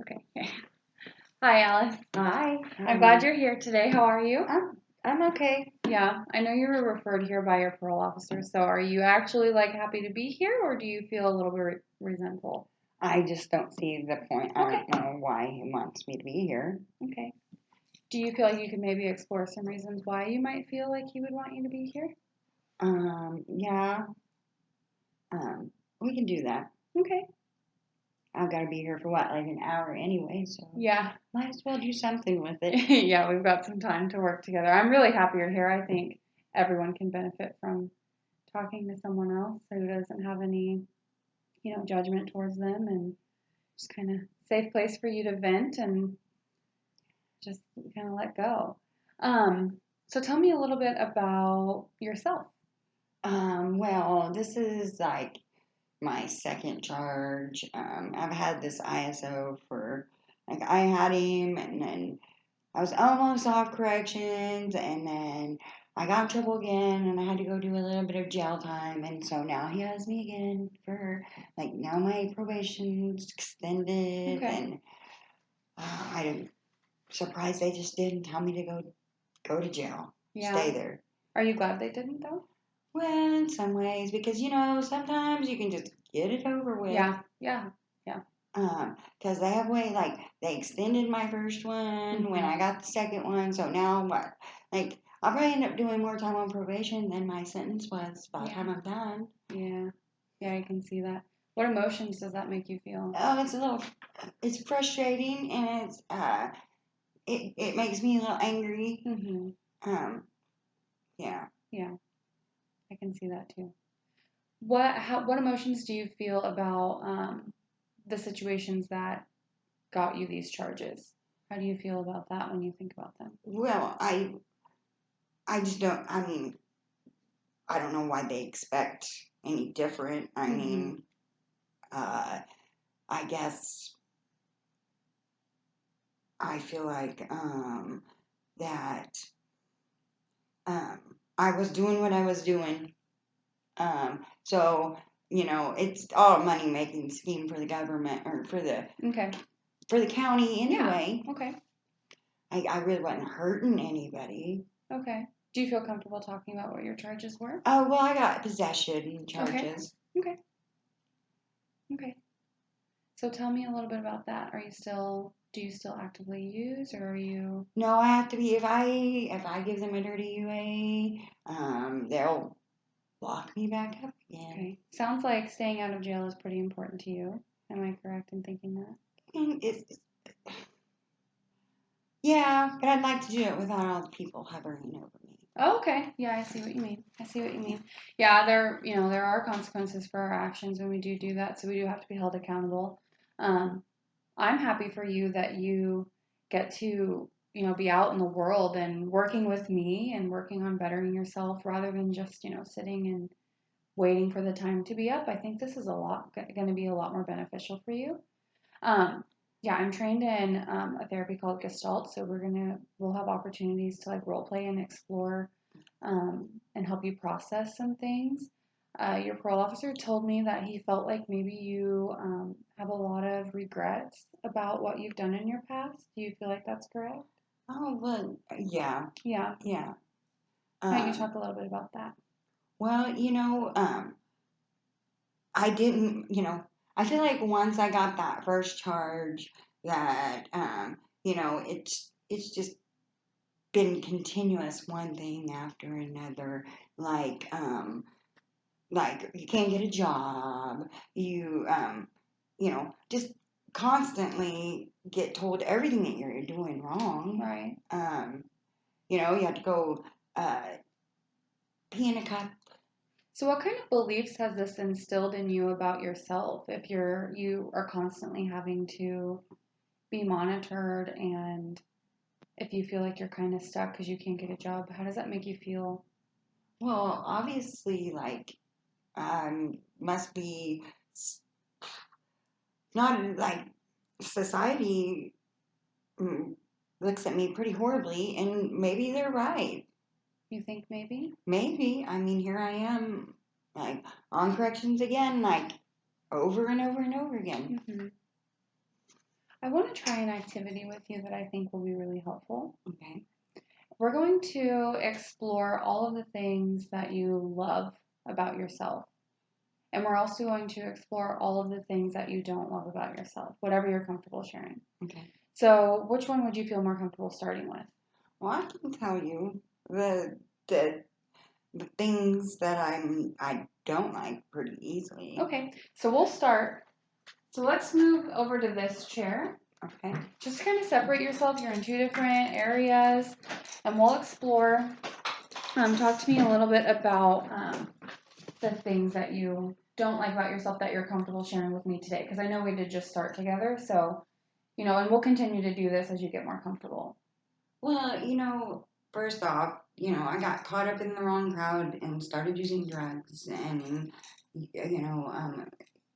Okay. Hi, Alice. Hi. I'm glad you're here today. How are you? I'm okay. Yeah, I know you were referred here by your parole officer. So are you actually happy to be here, or do you feel a little bit resentful? I just don't see the point. I Okay. don't know why he wants me to be here. Okay. Do you feel like you could maybe explore some reasons why you might feel like he would want you to be here? Yeah. We can do that. Okay. I've got to be here for what, like an hour anyway, so Yeah. might as well do something with it. Yeah, we've got some time to work together. I'm really happy you're here. I think everyone can benefit from talking to someone else who doesn't have any, judgment towards them, and just kind of safe place for you to vent and just kind of let go. So tell me a little bit about yourself. Well, this is like my second charge. I've had this ISO for, like, I had him, and then I was almost off corrections, and then I got in trouble again, and I had to go do a little bit of jail time, and so now he has me again for, like, now my probation's extended, Okay. and I'm surprised they just didn't tell me to go to jail, Yeah. stay there. Are you glad they didn't though? Well, in some ways, because sometimes you can just get it over with. Yeah. Yeah. Yeah. Because they have they extended my first one when I got the second one, so now what? Like, I'll probably end up doing more time on probation than my sentence was by the time I'm done. Yeah. Yeah, I can see that. What emotions does that make you feel? Oh, it's frustrating, and it makes me a little angry. Um, yeah. Yeah, I can see that too. What emotions do you feel about the situations that got you these charges? How do you feel about that when you think about them? Well, I just don't. I mean, I don't know why they expect any different. I mean, uh, I guess I feel like that um, I was doing what I was doing. So it's all a money making scheme for the government or Okay. for the county anyway. Yeah. Okay. I really wasn't hurting anybody. Okay. Do you feel comfortable talking about what your charges were? Oh well, I got possession charges. Okay. Okay. So tell me a little bit about that. Do you still actively use, or are you? No, I have to be if I give them a dirty UA, they'll lock me back up again. Okay. Sounds like staying out of jail is pretty important to you. Am I correct in thinking that? Yeah, but I'd like to do it without all the people hovering over me. Oh, okay. Yeah, I see what you mean. I see what you mean. Yeah, there are consequences for our actions when we do that, so we do have to be held accountable. Um, I'm happy for you that you get to, be out in the world and working with me and working on bettering yourself rather than just, sitting and waiting for the time to be up. I think this is going to be a lot more beneficial for you. Yeah, I'm trained in a therapy called Gestalt, so we'll have opportunities to role play and explore and help you process some things. Your parole officer told me that he felt like maybe you have a lot of regrets about what you've done in your past. Do you feel like that's correct? Oh well, yeah, Yeah. yeah. Why don't you talk a little bit about that? Well, I didn't, I feel like once I got that first charge that, it's just been continuous one thing after another. Like you can't get a job. Just constantly get told everything that you're doing wrong. Right. You have to go uh, pee in a cup. So what kind of beliefs has this instilled in you about yourself if you are constantly having to be monitored, and if you feel like you're kind of stuck because you can't get a job, how does that make you feel? Well, obviously, like, must be not like society mm, looks at me pretty horribly, and maybe they're right. You think maybe? Maybe. I mean, here I am, like, on corrections again, like, over and over and over again. I want to try an activity with you that I think will be really helpful. Okay. We're going to explore all of the things that you love about yourself. And we're also going to explore all of the things that you don't love about yourself, whatever you're comfortable sharing. Okay. So, which one would you feel more comfortable starting with? Well, I can tell you the the things that I don't like pretty easily. Okay, so we'll start. So let's move over to this chair. Okay. Just kind of separate yourself. You're in two different areas, and we'll explore. Talk to me a little bit about the things that you don't like about yourself that you're comfortable sharing with me today, because I know we did just start together. So, and we'll continue to do this as you get more comfortable. Well, first off, I got caught up in the wrong crowd and started using drugs, and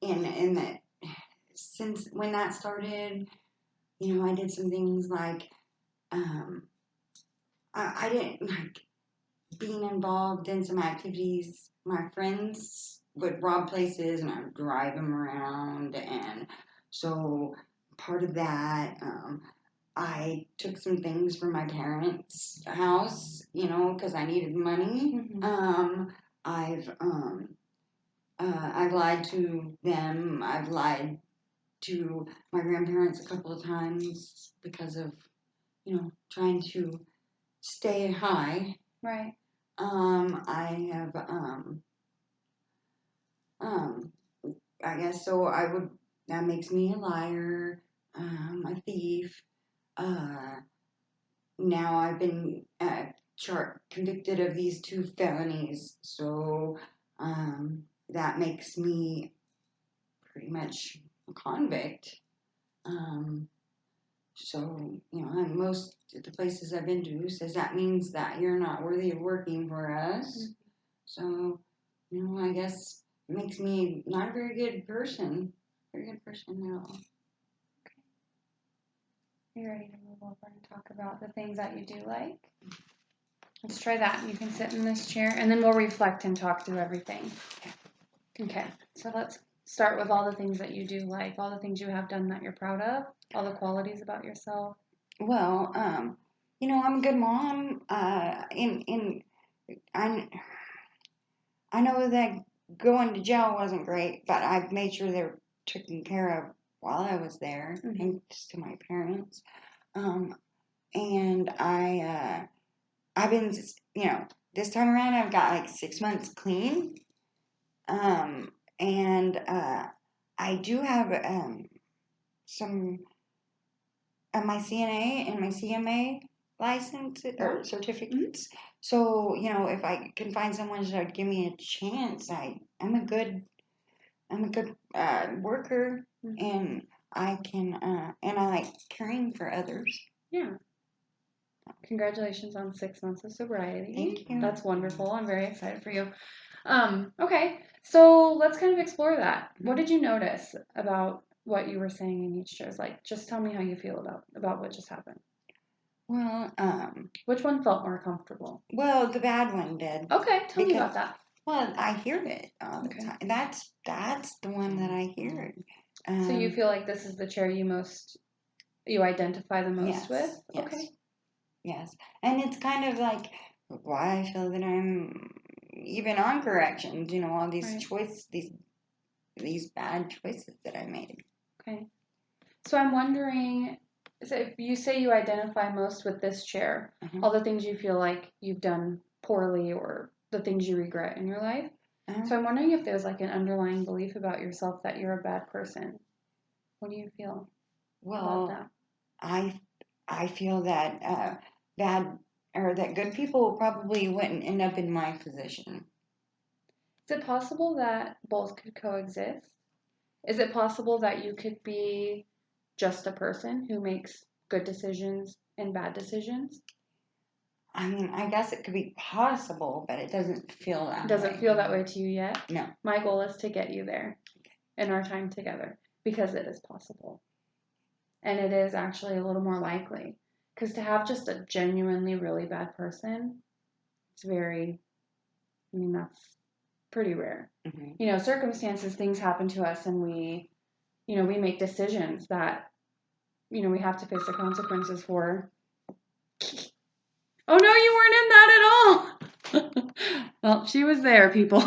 in that since when that started, I did some things like um, I didn't like being involved in some activities. My friends would rob places, and I would drive them around, and so part of that. I took some things from my parents' house, because I needed money. Mm-hmm. I've lied to them. I've lied to my grandparents a couple of times because of, trying to stay high. Right. I have, um, I guess so. That makes me a liar, a thief. Uh, Now I've been convicted of these two felonies, so that makes me pretty much a convict. Um, and most of the places I've been to says that means that you're not worthy of working for us. Mm-hmm. So, I guess it makes me not a very good person. Very good person at all. Are you ready to move over and talk about the things that you do like? Let's try that. You can sit in this chair, and then we'll reflect and talk through everything. Okay, so let's start with all the things that you do like, all the things you have done that you're proud of, all the qualities about yourself. Well, I'm a good mom. I know that going to jail wasn't great, but I've made sure they were taken care of while I was there, Mm-hmm. thanks to my parents. And I've been, this time around I've got like 6 months clean. And I do have some my CNA and my CMA license or certificates. Mm-hmm. So, if I can find someone that would give me a chance, I'm a good worker. Mm-hmm. And I can and I like caring for others. Yeah. Congratulations on 6 months of sobriety. Thank you. That's wonderful. I'm very excited for you. Okay, so let's kind of explore that. Mm-hmm. What did you notice about what you were saying in each show? Like, just tell me how you feel about what just happened. Well, which one felt more comfortable? Well, the bad one did. Okay, tell me about that. Well, I hear it all the time. That's the one that I hear. So you feel like this is the chair you identify the most with? Yes. Okay. Yes, and it's kind of like why I feel that I'm even on corrections. All these choices, these bad choices that I made. Okay. So I'm wondering, so if you say you identify most with this chair, mm-hmm. all the things you feel like you've done poorly or the things you regret in your life. Uh-huh. So I'm wondering if there's like an underlying belief about yourself that you're a bad person. What do you feel about that? I feel that that good people probably wouldn't end up in my position. Is it possible that both could coexist? Is it possible that you could be just a person who makes good decisions and bad decisions? I mean, I guess it could be possible, but it doesn't feel that way. Doesn't feel that way to you yet? No. My goal is to get you there in our time together because it is possible. And it is actually a little more likely. Because to have just a genuinely really bad person, that's pretty rare. Mm-hmm. Circumstances, things happen to us and we make decisions that we have to face the consequences for. Oh no, you weren't in that at all. Well, she was there, people.